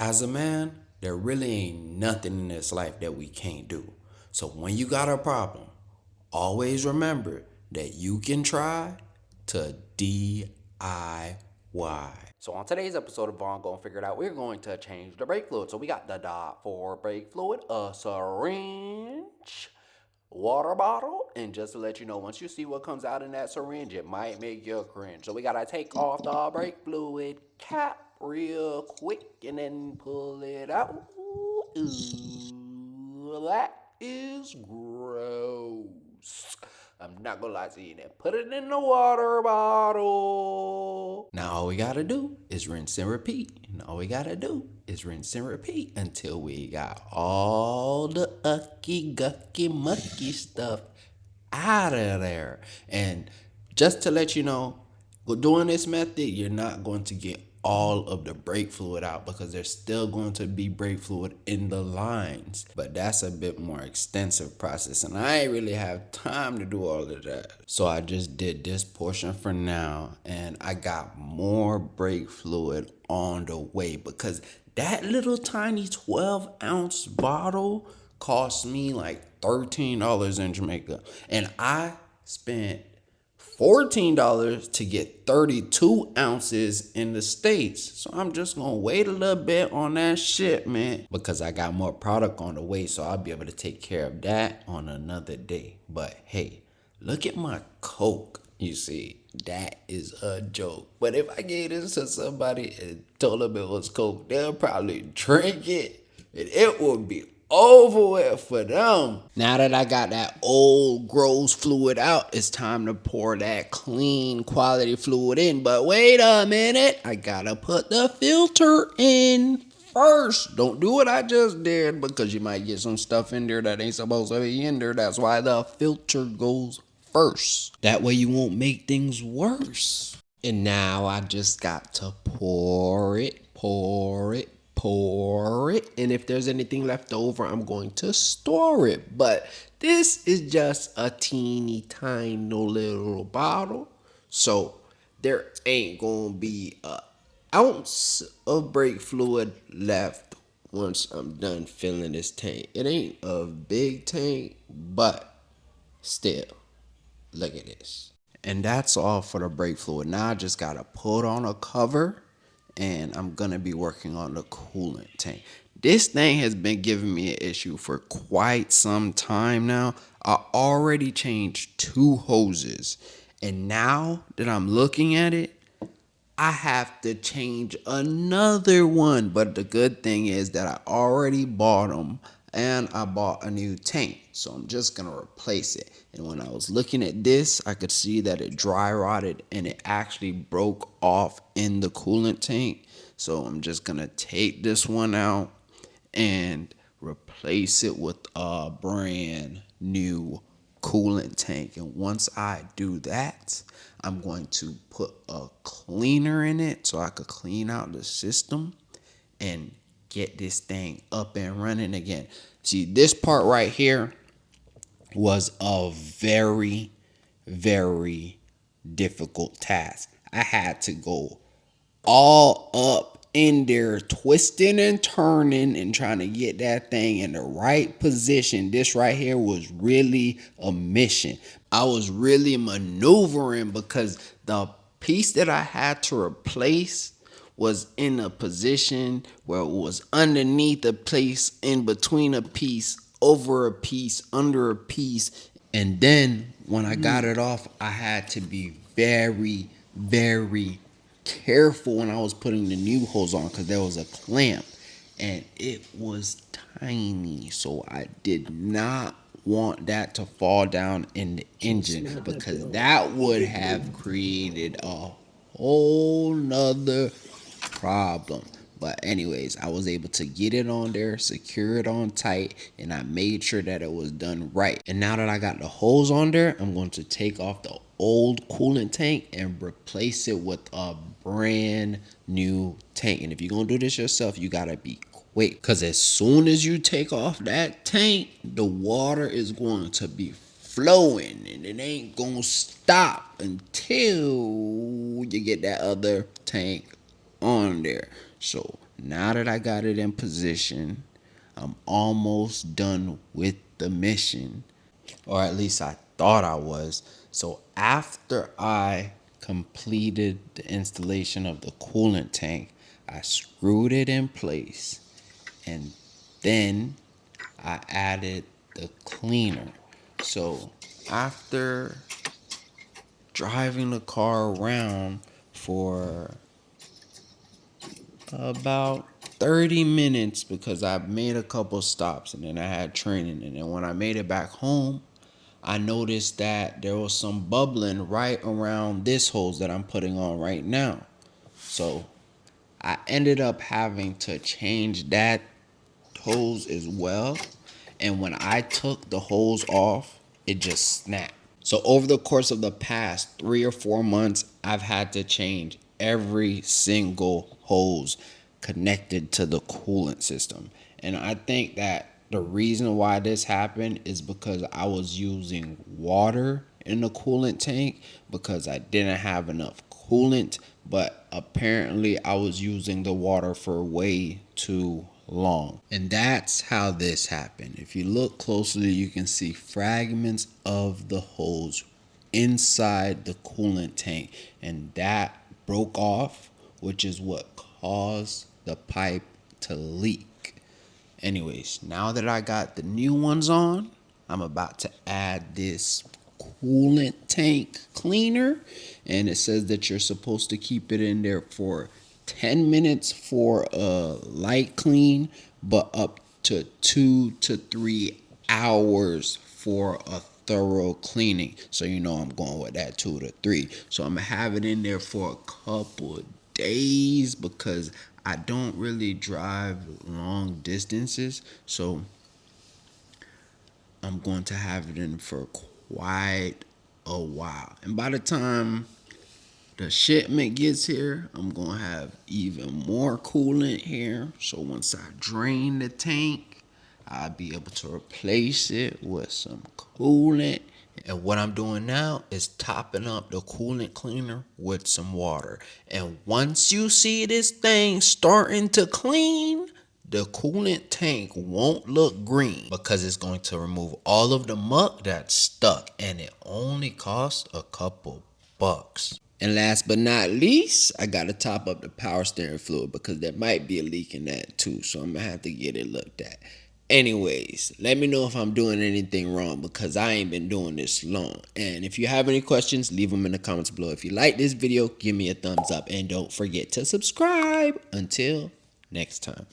As a man, there really ain't nothing in this life that we can't do. So when you got a problem, always remember that you can try to DIY. So on today's episode of Vaughn Gonna Figure It Out, we're going to change the brake fluid. So we got the dot for brake fluid, a syringe, water bottle, and just to let you know, once you see what comes out in that syringe, it might make you cringe. So we gotta take off the brake fluid cap real quick and then pull it out. Ooh, that is gross. I'm not gonna lie to you. Then put it in the water bottle. Now all we gotta do is rinse and repeat. And all we gotta do is rinse and repeat until we got all the ucky, gucky, mucky stuff out of there. And just to let you know, with doing this method, you're not going to get all of the brake fluid out because there's still going to be brake fluid in the lines. But that's a bit more extensive process, and I ain't really have time to do all of that. So I just did this portion for now, and I got more brake fluid on the way because that little tiny 12-ounce bottle cost me like $13 in Jamaica, and I spent $14 to get 32 ounces in the States. So I'm just gonna wait a little bit on that shit, man, because I got more product on the way, so I'll be able to take care of that on another day. But hey, look at my Coke. You see, that is a joke. But if I gave this to somebody and told them it was Coke, they'll probably drink it and it would be over with for them. Now that I got that old gross fluid out, it's time to pour that clean quality fluid in. But wait a minute, I gotta put the filter in first. Don't do what I just did because you might get some stuff in there that ain't supposed to be in there. That's why the filter goes first. That way you won't make things worse. And now I just got to pour it, pour it, pour it, and if there's anything left over, I'm going to store it. But this is just a teeny tiny little bottle, so there ain't gonna be an ounce of brake fluid left once I'm done filling this tank. It ain't a big tank, but still, look at this. And that's all for the brake fluid. Now I just gotta put on a cover, and I'm gonna be working on the coolant tank. This thing has been giving me an issue for quite some time now. I already changed 2 hoses, and now that I'm looking at it, I have to change another one. But the good thing is that I already bought them, and I bought a new tank, so I'm just gonna replace it. And when I was looking at this, I could see that it dry rotted and it actually broke off in the coolant tank. So I'm just gonna take this one out and replace it with a brand new coolant tank. And once I do that, I'm going to put a cleaner in it so I could clean out the system and get this thing up and running again. See, this part right here was a very, very difficult task. I had to go all up in there, twisting and turning and trying to get that thing in the right position. This right here was really a mission. I was really maneuvering because the piece that I had to replace was in a position where it was underneath a place, in between a piece, over a piece, under a piece. And then when I got it off, I had to be very, very careful when I was putting the new hose on because there was a clamp and it was tiny. So I did not want that to fall down in the engine because that would have created a whole nother problem. But anyways, I was able to get it on there, secure it on tight, and I made sure that it was done right. And now that I got the hose on there, I'm going to take off the old coolant tank and replace it with a brand new tank. And if you're going to do this yourself, you got to be quick, because as soon as you take off that tank, the water is going to be flowing and it ain't going to stop until you get that other tank on there. So now that I got it in position, I'm almost done with the mission, or at least I thought I was. So after I completed the installation of the coolant tank, I screwed it in place, and then I added the cleaner. So after driving the car around for about 30 minutes, because I made a couple stops and then I had training, and then when I made it back home, I noticed that there was some bubbling right around this hose that I'm putting on right now. So I ended up having to change that hose as well. And when I took the hose off, it just snapped. So over the course of the past 3 or 4 months, I've had to change every single hose connected to the coolant system. And I think that the reason why this happened is because I was using water in the coolant tank because I didn't have enough coolant, but apparently I was using the water for way too long. And that's how this happened. If you look closely, you can see fragments of the hose inside the coolant tank, and that broke off, which is what caused the pipe to leak. Anyways, now that I got the new ones on, I'm about to add this coolant tank cleaner, and it says that you're supposed to keep it in there for 10 minutes for a light clean, but up to 2 to 3 hours for a thorough cleaning. So you know I'm going with that 2 to 3. So I'm gonna have it in there for a couple of days because I don't really drive long distances. So I'm going to have it in for quite a while. And by the time the shipment gets here, I'm going to have even more coolant here. So once I drain the tank, I'll be able to replace it with some coolant. And what I'm doing now is topping up the coolant cleaner with some water. And once you see this thing starting to clean, the coolant tank won't look green because it's going to remove all of the muck that's stuck, and it only costs a couple bucks. And last but not least, I got to top up the power steering fluid because there might be a leak in that too. So I'm going to have to get it looked at. Anyways, let me know if I'm doing anything wrong because I ain't been doing this long. And if you have any questions, leave them in the comments below. If you like this video, give me a thumbs up and don't forget to subscribe. Until next time.